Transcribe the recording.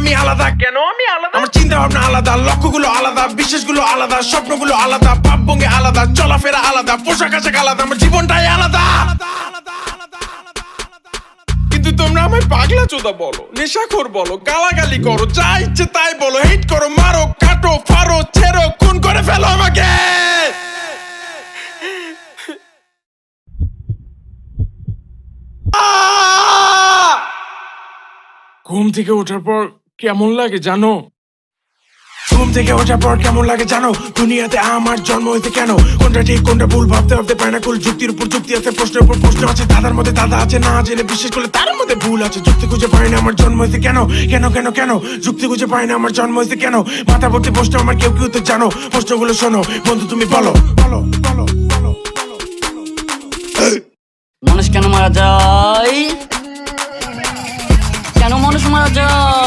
আমি আলাদা। কেন আমি আলাদা? আমার চিন্তা ভাবনা আলাদা, লক্ষ্যগুলো আলাদা, বিশ্বাসগুলো আলাদা, স্বপ্নগুলো আলাদা, ভাবভঙ্গি আলাদা, চলাফেরা আলাদা, পোশাক আশাক আলাদা, আমার জীবনটাই আলাদা। কিন্তু তোমরা আমায় পাগলা চোদা বলো, নেশাখোর বলো, গালাগালি করো, যা ইচ্ছে তাই বলো, হিট করো, মারো, কাটো, ফারো, ছেড়ো, খুন করে ফেলো আমাকে। ঘুম থেকে ওঠার পর কেমন লাগে জানো? ঘুম থেকে ওঠার পর কেমন লাগে জানো? দুনিয়াতে আমার জন্ম হয়েছে কেন? কোনটা ঠিক কোনটা ভুল ভাবতে ভাবতে পায় না কুল। যুক্তির উপর যুক্তি আছে, প্রশ্নের উপর প্রশ্ন আছে, দাদার মধ্যে দাদা আছে, না জেনে বিশ্বাস করলে তার মধ্যে ভুল আছে। যুক্তি খুঁজে পাই না আমার জন্ম হয়েছে কেন? কেন কেন কেন? যুক্তি খুঁজে পাই না আমার জন্ম হয়েছে কেন? মাথা ভর্তি প্রশ্ন, আমার কেউ কেউ তো জানো। প্রশ্নগুলো শোনো বন্ধু, তুমি বলো বলো বলো বলো। মানুষ কেন মারা যায়? কেন মানুষ মারা যায়?